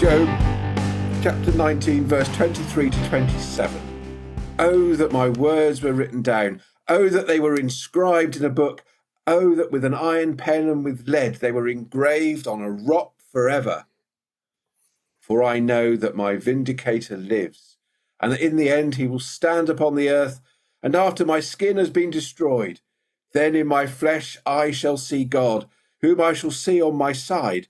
Job chapter 19, verse 23 to 27. Oh, that my words were written down. Oh, that they were inscribed in a book. Oh, that with an iron pen and with lead they were engraved on a rock forever. For I know that my vindicator lives, and that in the end he will stand upon the earth, and after my skin has been destroyed, then in my flesh I shall see God, whom I shall see on my side,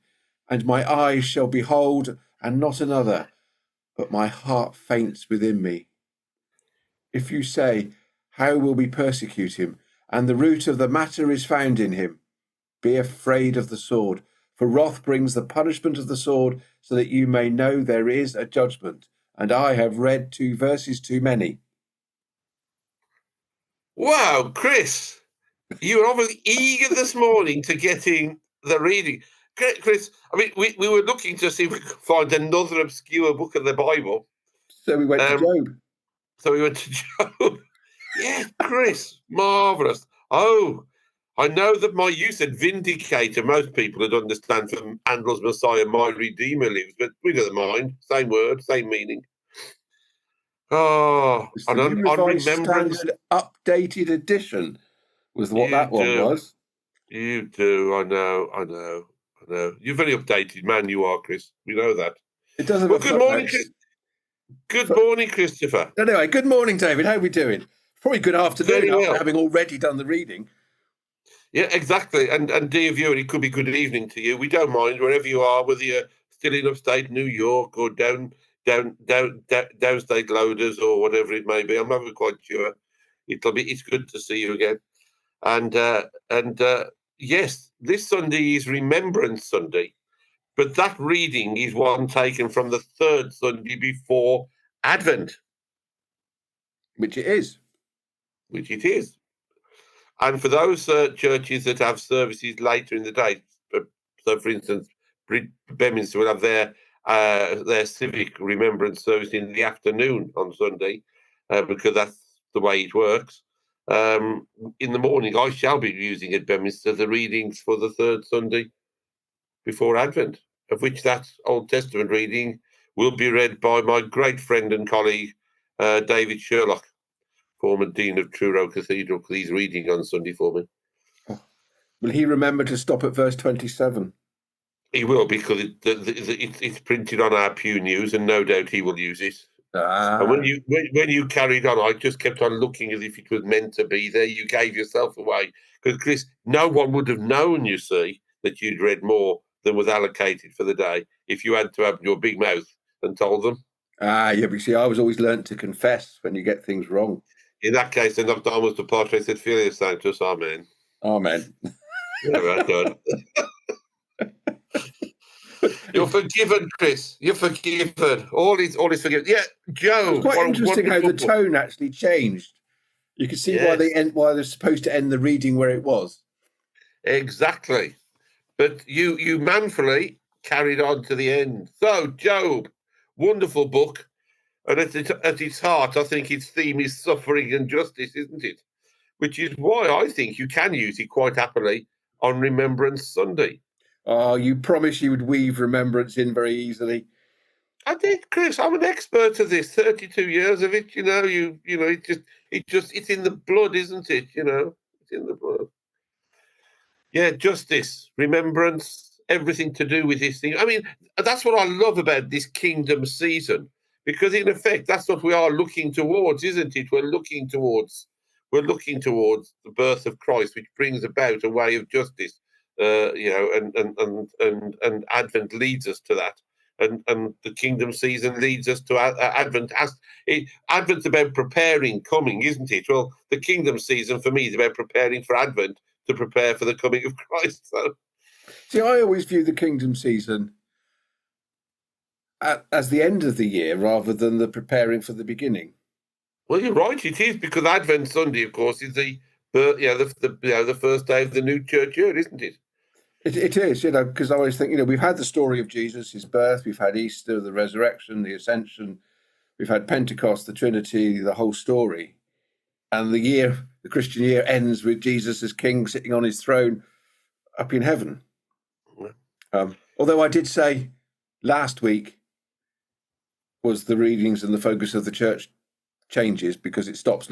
and my eyes shall behold, and not another, but my heart faints within me. If you say, how will we persecute him? And the root of the matter is found in him. Be afraid of the sword, for wrath brings the punishment of the sword, so that you may know there is a judgment. And I have read 2 verses too many. Wow, Chris, you were obviously eager this morning to get in the reading. Chris, I mean, we were looking to see if we could find another obscure book of the Bible. So we went to Job. So we went to Job. Yeah, Chris, marvellous. Oh, I know that you said vindicator. Most people would understand from Handel's Messiah, my Redeemer lives, but we don't mind. Same word, same meaning. Oh, It's on the New Revised remembrance. Standard Updated Edition was what that one was. You do, I know. You're very updated, man, you are, Chris. We know that. It doesn't. Well, good morning, Good morning, Christopher. Anyway, good morning, David. How are we doing? Probably good afternoon Very well. after having already done the reading. Yeah, exactly. And dear viewer, it could be good evening to you. We don't mind wherever you are, whether you're still in upstate New York or downstate Loaders or whatever it may be. I'm never quite sure. It's good to see you again. And yes, this Sunday is Remembrance Sunday, but that reading is one taken from the third Sunday before Advent. Which it is. And for those churches that have services later in the day, so for instance, Beaminster will have their civic remembrance service in the afternoon on Sunday, because that's the way it works. In the morning, I shall be using at Beaminster the readings for the third Sunday before Advent, of which that Old Testament reading will be read by my great friend and colleague, David Sherlock, former Dean of Truro Cathedral, because he's reading on Sunday for me. Will he remember to stop at verse 27? He will, because it's printed on our Pew News, and no doubt he will use it. And when you carried on, I just kept on looking as if it was meant to be there. You gave yourself away. Because, Chris, no one would have known, you see, that you'd read more than was allocated for the day if you had to have your big mouth and told them. Yeah, but you see, I was always learnt to confess when you get things wrong. In that case, then Domus the Patres et Filius Sanctus, Amen. Amen. Yeah, right, good. You're forgiven, Chris. You're forgiven. All is forgiven. Yeah, Joe. It's quite interesting how the tone actually changed. You can see why they're supposed to end the reading where it was. Exactly. But you manfully carried on to the end. So, Job, wonderful book. And at its heart, I think its theme is suffering and justice, isn't it? Which is why I think you can use it quite happily on Remembrance Sunday. Oh, you promised you would weave remembrance in very easily. I did, Chris. I'm an expert at this. 32 years of it. You know, it's in the blood, isn't it? You know, it's in the blood. Yeah, justice, remembrance, everything to do with this thing. I mean, that's what I love about this kingdom season, because in effect, that's what we are looking towards, isn't it? We're looking towards the birth of Christ, which brings about a way of justice. And Advent leads us to that, and the kingdom season leads us to Advent. Advent's about preparing coming, isn't it? Well, the kingdom season for me is about preparing for Advent, to prepare for the coming of Christ. So. See, I always view the kingdom season as the end of the year rather than the preparing for the beginning. Well, you're right. It is, because Advent Sunday, of course, is the first day of the new church year, isn't it? It is, because I always think, we've had the story of Jesus, his birth, we've had Easter, the resurrection, the ascension, we've had Pentecost, the Trinity, the whole story. And the Christian year ends with Jesus as king sitting on his throne up in heaven. Although I did say last week was the readings and the focus of the church changes, because it stops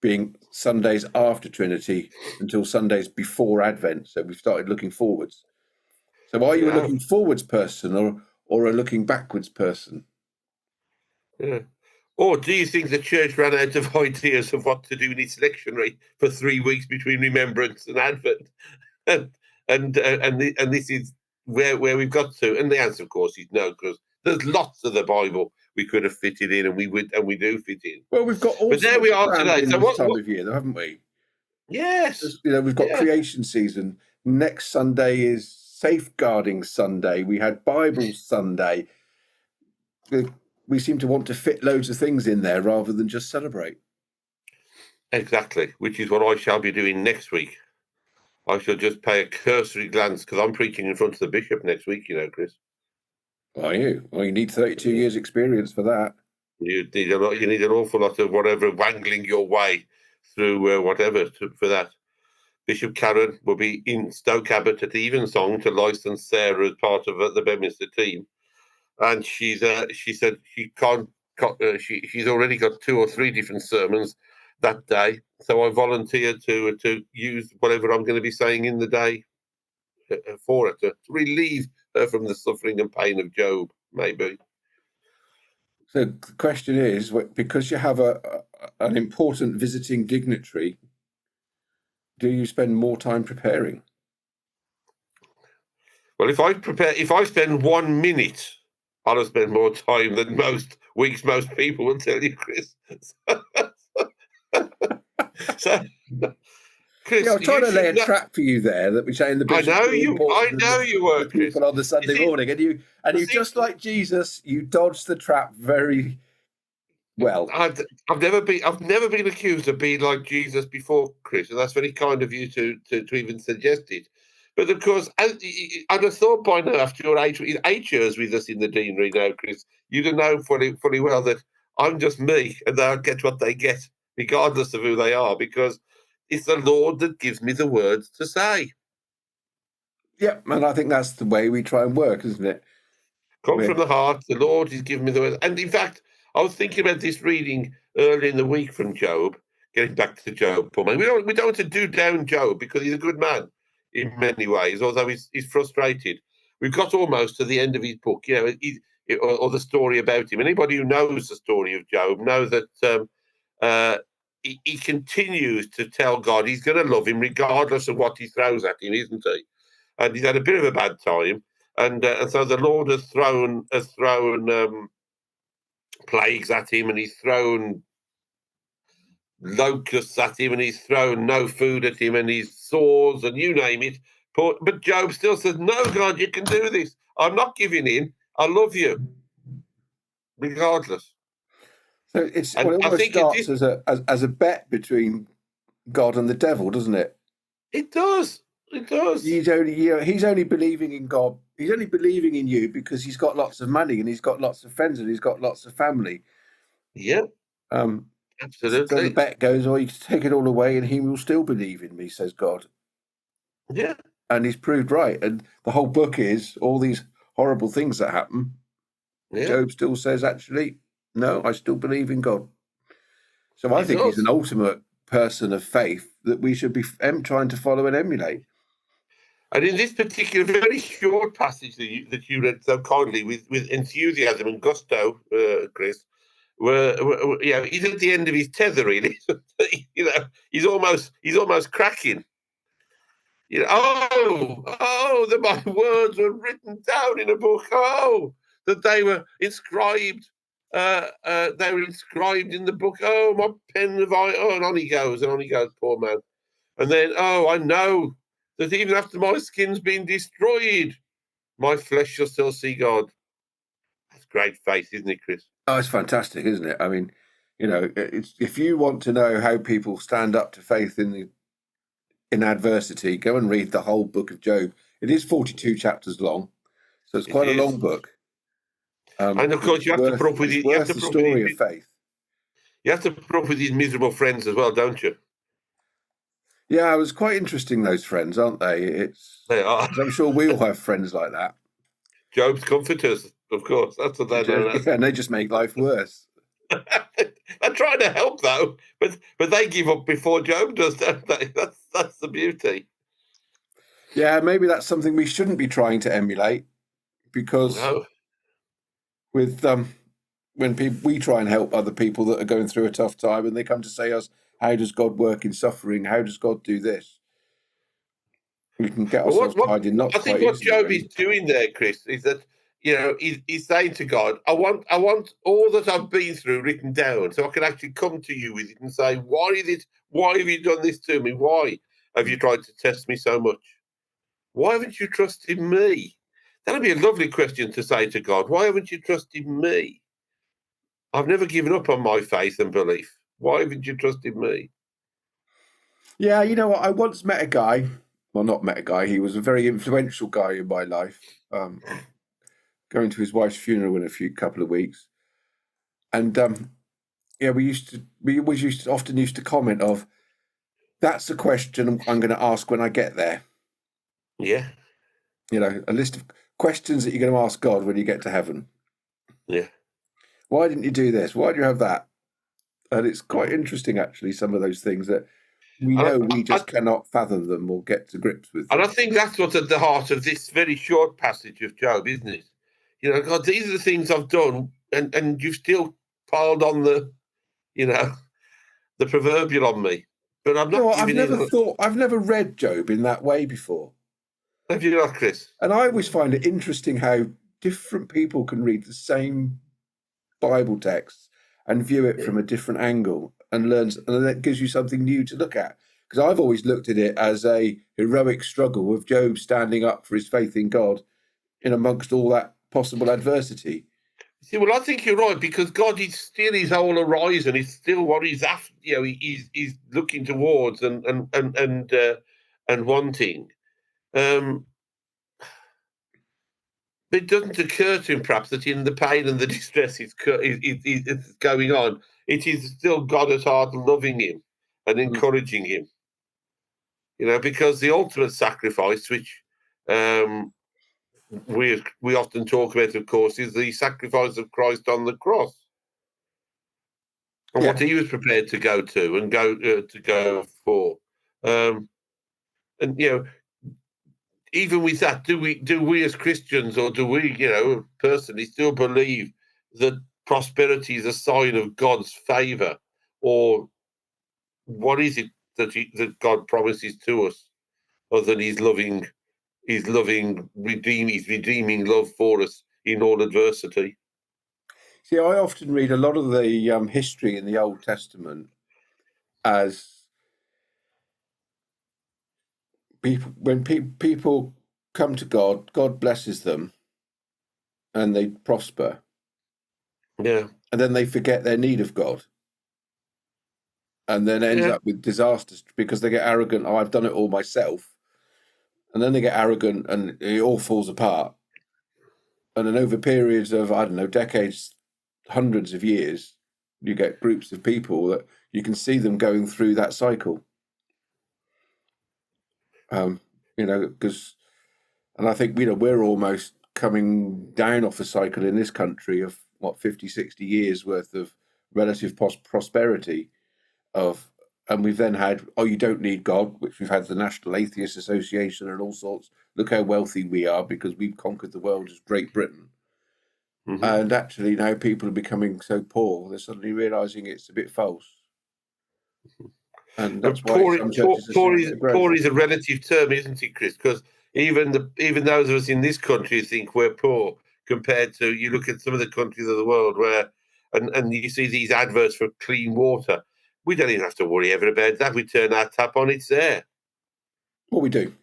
being Sundays after Trinity until Sundays before Advent. So we've started looking forwards. So are you a looking forwards person or a looking backwards person? Yeah. Or do you think the church ran out of ideas of what to do in its lectionary for 3 weeks between Remembrance and Advent? and this is where we've got to. And the answer, of course, is no, because there's lots of the Bible we could have fitted in, and we do fit in. Well, we've got all But there we are today. in So this time of year, though, haven't we? Yes. We've got creation season. Next Sunday is safeguarding Sunday. We had Bible Sunday. We seem to want to fit loads of things in there rather than just celebrate. Exactly, which is what I shall be doing next week. I shall just pay a cursory glance, because I'm preaching in front of the bishop next week, Chris. Are you? Well, you need 32 years experience for that. You need an awful lot of whatever wangling your way through whatever for that. Bishop Karen will be in Stoke Abbott at Evensong to license Sarah as part of the Beaminster team, and she said she can't. She's already got 2 or 3 different sermons that day, so I volunteered to use whatever I'm going to be saying in the day for her, to relieve her from the suffering and pain of Job, maybe. So the question is, because you have an important visiting dignitary, do you spend more time preparing? Well, if I spend 1 minute, I'll have spent more time than most people will tell you, Chris. So, Chris, I'm trying to lay a trap for you there, that we're saying the bishop. I know you were, Chris. People on the Sunday morning, and you just like Jesus, you dodged the trap very well. I've never been accused of being like Jesus before, Chris, and that's very kind of you to even suggest it. But of course, I'd have thought by now, after your 8 years with us in the deanery now, Chris, you'd have known fully well that I'm just me, and they'll get what they get, regardless of who they are, because it's the Lord that gives me the words to say. Yeah, and I think that's the way we try and work, isn't it? Come from the heart. The Lord is giving me the words. And in fact, I was thinking about this reading early in the week from Job, getting back to Job, Paul. We don't want to do down Job, because he's a good man in many ways, although he's frustrated. We've got almost to the end of his book, or the story about him. Anybody who knows the story of Job knows that he continues to tell God he's going to love him regardless of what he throws at him, isn't he? And he's had a bit of a bad time, and so the Lord has thrown plagues at him, and he's thrown locusts at him, and he's thrown no food at him, and he's sores, and you name it. But Job still says, "No, God, you can do this. I'm not giving in. I love you, regardless." So it almost starts as a bet between God and the devil, doesn't it? It does. It does. He's only believing in God. He's only believing in you because he's got lots of money, and he's got lots of friends, and he's got lots of family. Yeah. Absolutely. So the bet goes, you can take it all away, and he will still believe in me, says God. Yeah. And he's proved right. And the whole book is all these horrible things that happen. Yeah. Job still says, actually, no, I still believe in God. So I think he's an ultimate person of faith that we should be trying to follow and emulate. And in this particular very short passage that you read so kindly with enthusiasm and gusto, Chris, he's at the end of his tether, really. He's almost cracking. That my words were written down in a book. That they were inscribed. They were inscribed in the book. My pen of iron. And on he goes, poor man. And then, I know that even after my skin's been destroyed, my flesh shall still see God. That's great faith, isn't it, Chris? Oh, it's fantastic, isn't it? I mean, if you want to know how people stand up to faith in adversity, go and read the whole book of Job. It is 42 chapters long, so it's quite a long book. And of course, you have to put up with it. You have to the story of faith. You have to put up with these miserable friends as well, don't you? Yeah, it was quite interesting, those friends, aren't they? They are. I'm sure we all have friends like that. Job's comforters. Of course, that's what they don't ask. Yeah, and they just make life worse. They're trying to help though, but they give up before Job does, don't they? That's the beauty. Yeah, maybe that's something we shouldn't be trying to emulate, because No. with when we try and help other people that are going through a tough time, and they come to say us, how does God work in suffering? How does God do this? We can get Well, ourselves tied in knots I think quite what easily, Job is really. doing there, Chris, is that he's saying to God, I want all that I've been through written down, so I can actually come to you with it and say, why is it? Why have you done this to me? Why have you tried to test me so much? Why haven't you trusted me? That'd be a lovely question to say to God. Why haven't you trusted me? I've never given up on my faith and belief. Why haven't you trusted me? Yeah, you know what? I once met a guy. Well, not met a guy. He was a very influential guy in my life. Going to his wife's funeral in a couple of weeks, and yeah, we always often used to comment of, that's a question I'm going to ask when I get there. Yeah. You know, a list of questions that you're going to ask God when you get to heaven. Yeah. Why didn't you do this? Why do you have that? And it's quite interesting, actually, some of those things that we know we just cannot fathom them or get to grips with them. And I think that's what's at the heart of this very short passage of Job, isn't it? You know, God, these are the things I've done, and you've still piled on the, you know, the proverbial on me. But I'm You know not what? giving in. I've never read Job in that way before. Have you not, Chris? And I always find it interesting how different people can read the same Bible text and view it from a different angle and that gives you something new to look at. Because I've always looked at it as a heroic struggle of Job standing up for his faith in God in amongst all that possible adversity. See, well, I think you're right, because God is still his whole horizon. It's still what he's after. You know, he's looking towards and wanting. But it doesn't occur to him, perhaps, that in the pain and the distress is going on, it is still God at heart loving him and encouraging him. You know, because the ultimate sacrifice, which we often talk about, of course, is the sacrifice of Christ on the cross, and what he was prepared to go to and go for. And you know, even with that, do we as Christians, or do we, personally, still believe that prosperity is a sign of God's favor, or what is it that God promises to us, other than His redeeming love for us in all adversity? See, I often read a lot of the history in the Old Testament as when people come to God, God blesses them and they prosper. Yeah. And then they forget their need of God. And then it ends up with disasters because they get arrogant. Oh, I've done it all myself. And then they get arrogant and it all falls apart. And then over periods of, I don't know, decades, hundreds of years, you get groups of people that you can see them going through that cycle. Because, and I think, we're almost coming down off a cycle in this country of 50, 60 years worth of relative prosperity and we've then had, you don't need God, which we've had the National Atheist Association and all sorts. Look how wealthy we are because we've conquered the world as Great Britain. Mm-hmm. And actually now people are becoming so poor, they're suddenly realising it's a bit false. And that's why some churches poor is a relative term, isn't it, Chris? Because even those of us in this country think we're poor compared to, you look at some of the countries of the world where, and you see these adverts for clean water. We don't even have to worry ever about that. We turn our tap on, it's there. Well, we do.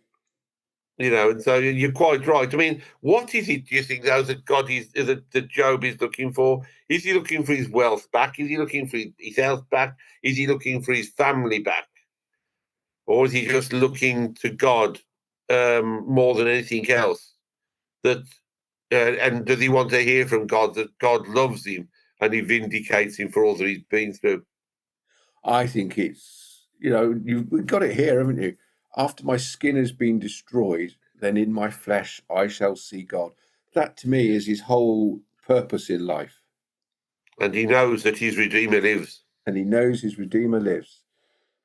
And so you're quite right. I mean, what is it, do you think, though, that that Job is looking for? Is he looking for his wealth back? Is he looking for his health back? Is he looking for his family back? Or is he just looking to God more than anything else? And does he want to hear from God that God loves him and he vindicates him for all that he's been through? I think it's, you've got it here, haven't you? After my skin has been destroyed, then in my flesh I shall see God. That to me is his whole purpose in life. And he knows that his Redeemer lives. And he knows his Redeemer lives.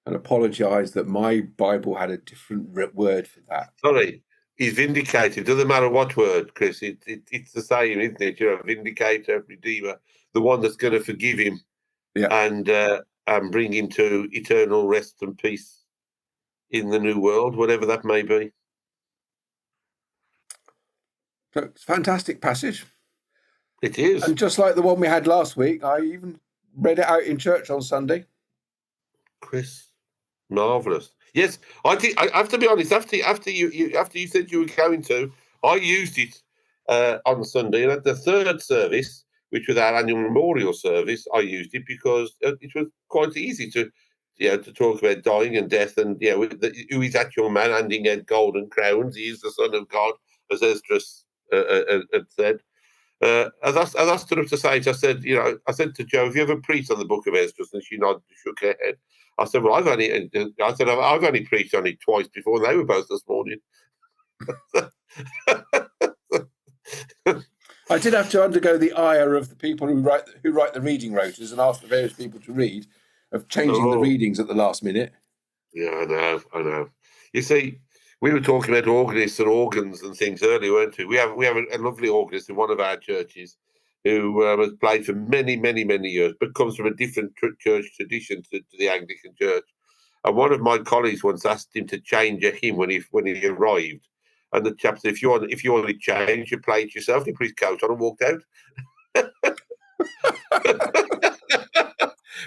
And apologise that my Bible had a different word for that. Sorry, he's vindicated. Doesn't matter what word, Chris. It's the same, isn't it? You know, vindicator, Redeemer, the one that's going to forgive him, and bring him to eternal rest and peace in the new world, whatever that may be. So it's a fantastic passage. It is. And just like the one we had last week, I even read it out in church on Sunday. Chris, marvellous. Yes, I have to be honest. After you said you were going to, I used it on Sunday, and at the third service, which was our annual memorial service, I used it because it was quite easy to talk about dying and death, and who is that young man handing out golden crowns? He is the Son of God, as Esdras had said. As I stood up to say it, I said to Jo, have you ever preached on the Book of Esdras? And she nodded, shook her head. I said, well, I've only preached on it twice before, and they were both this morning. I did have to undergo the ire of the people who write the reading rotors and ask the various people to read, of changing the readings at the last minute. Yeah, I know. You see, we were talking about organists and organs and things earlier, weren't we? We have a lovely organist in one of our churches who has played for many, many, many years, but comes from a different church tradition to the Anglican Church. And one of my colleagues once asked him to change a hymn when he arrived, and the chap said, "If you want to change, you play it yourself." He put his coat on and walked out.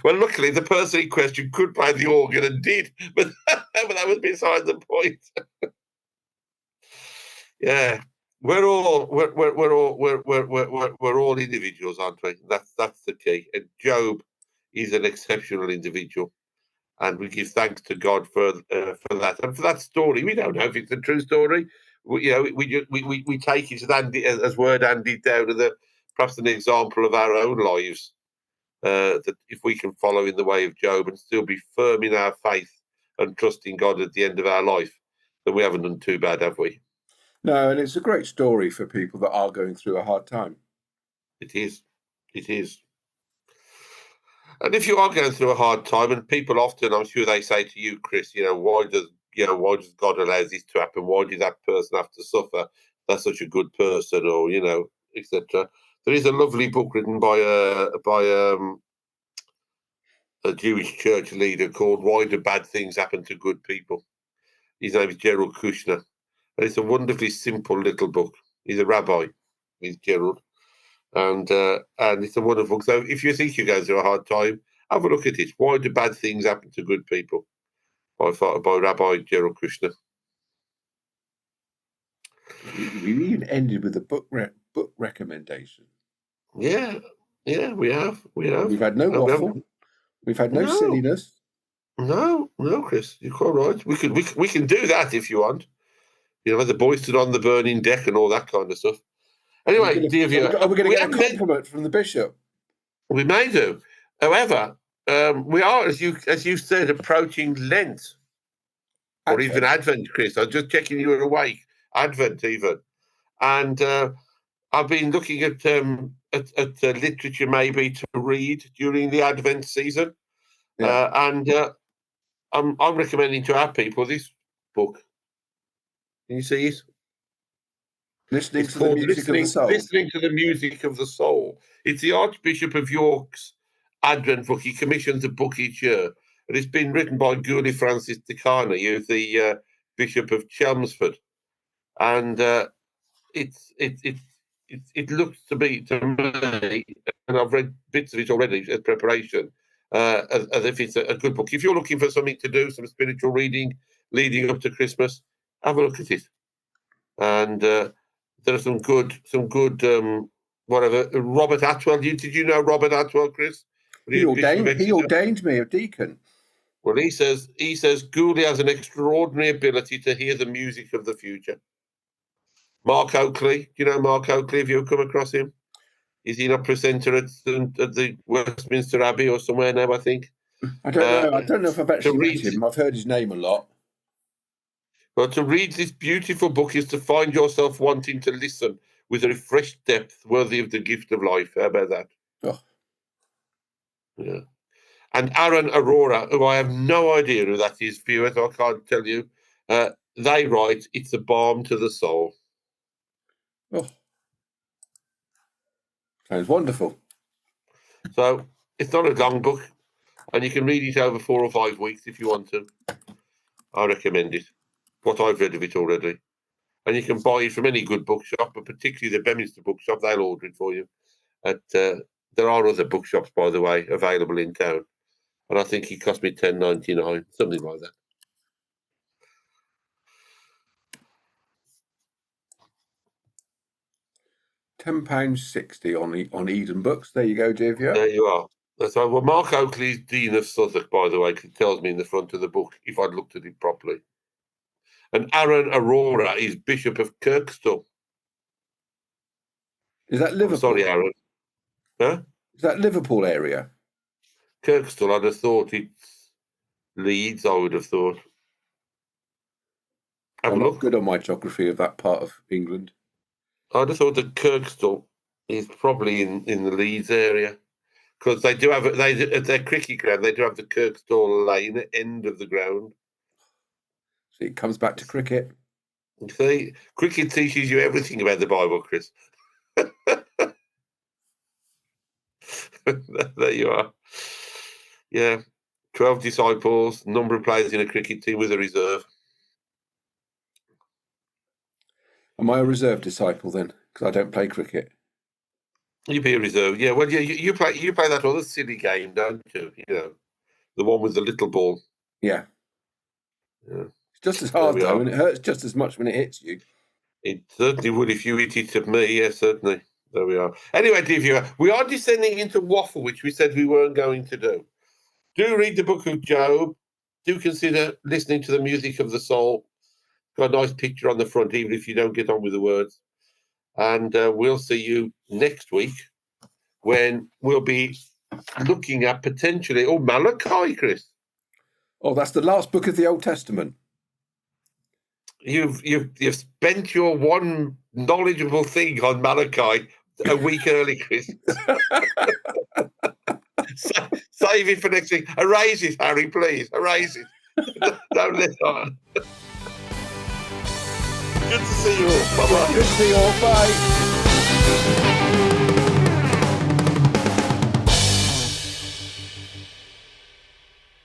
Well, luckily, the person in question could play the organ and did, but that was beside the point. Yeah, we're all individuals, aren't we? That's the key. And Job is an exceptional individual, and we give thanks to God for that and for that story. We don't know if it's a true story. We take it as word handed down, and perhaps an example of our own lives. That if we can follow in the way of Job and still be firm in our faith and trust in God at the end of our life, then we haven't done too bad, have we? No, and it's a great story for people that are going through a hard time. It is. And if you are going through a hard time, and people often, I'm sure they say to you, Chris, why does God allow this to happen? Why did that person have to suffer? That's such a good person, or etc. There is a lovely book written by a Jewish church leader called "Why Do Bad Things Happen to Good People?" His name is Gerald Kushner, and it's a wonderfully simple little book. He's a rabbi, he's Gerald, and it's a wonderful book. So if you think you're going through a hard time, have a look at it. "Why Do Bad Things Happen to Good People?" by Rabbi Gerald Kushner. We even ended with a book recommendation. Yeah, we have. We've had no waffle. We've had no silliness. No, Chris, you're quite right. We can do that if you want. The boys stood on the burning deck and all that kind of stuff. Anyway, dear viewer, are we going to get a compliment from the bishop? We may do. However, we are, as you said, approaching Lent. Or even Advent, Chris. I'm just checking you were awake. Advent, even. And I've been looking at literature maybe to read during the Advent season. And I'm recommending to our people this book. Can you see it? Listening to the Music of the Soul. Listening to the Music of the Soul. It's the Archbishop of York's Advent book. He commissions a book each year. And it's been written by Gourley Francis Decana, who's the Bishop of Chelmsford. And it looks to me, and I've read bits of it already as preparation, as if it's a good book. If you're looking for something to do, some spiritual reading leading up to Christmas, have a look at it. And there are some good whatever. Robert Atwell. Did you know Robert Atwell, Chris? He ordained me a deacon. Well, he says Gourley has an extraordinary ability to hear the music of the future. Mark Oakley, do you know Mark Oakley? Have you come across him? Is he not presenter at the Westminster Abbey or somewhere now, I think? I don't know. I don't know if I've actually met him. I've heard his name a lot. Well, to read this beautiful book is to find yourself wanting to listen with a refreshed depth worthy of the gift of life. How about that? Oh. Yeah. And Aaron Aurora, who I have no idea who that is, viewers, I can't tell you. They write, it's a balm to the soul. Oh. Sounds wonderful. So it's not a long book, and you can read it over 4 or 5 weeks if you want to. I recommend it. What I've read of it already. And you can buy it from any good bookshop, but particularly the Beaminster bookshop, they'll order it for you. There are other bookshops, by the way, available in town. And I think it cost me $10.99, something like that. £10.60 on Eden Books. There you go, dear viewer. There you are. That's right. Well, Mark Oakley is Dean of Southwark, by the way, it tells me in the front of the book, if I'd looked at it properly. And Aaron Aurora is Bishop of Kirkstall. Is that Liverpool? Sorry, Aaron. Huh? Is that Liverpool area? Kirkstall, I'd have thought it's Leeds, I would have thought. I'm not good on my geography of that part of England. I'd have thought that Kirkstall is probably in the Leeds area. Because they do have, at their cricket ground, they do have the Kirkstall Lane end of the ground. See, it comes back to cricket. You see, cricket teaches you everything about the Bible, Chris. There you are. Yeah, 12 disciples, number of players in a cricket team with a reserve. Am I a reserve disciple then? Because I don't play cricket. You be a reserve, yeah. Well, you play that other silly game, don't you? You know, the one with the little ball. Yeah. Yeah. It's just as hard though, and it hurts just as much when it hits you. It certainly would if you hit it at me. Yes, certainly. There we are. Anyway, dear viewer, we are descending into waffle, which we said we weren't going to do. Do read the book of Job. Do consider listening to the music of the soul. Got a nice picture on the front, even if you don't get on with the words. And we'll see you next week when we'll be looking at potentially, Malachi, Chris. Oh, that's the last book of the Old Testament. You've spent your one knowledgeable thing on Malachi a week early, Chris. Save it for next week. Erase it, Harry, please. Erase it. Don't let on. Good to see you all. Bye-bye. Good to see you all. Bye.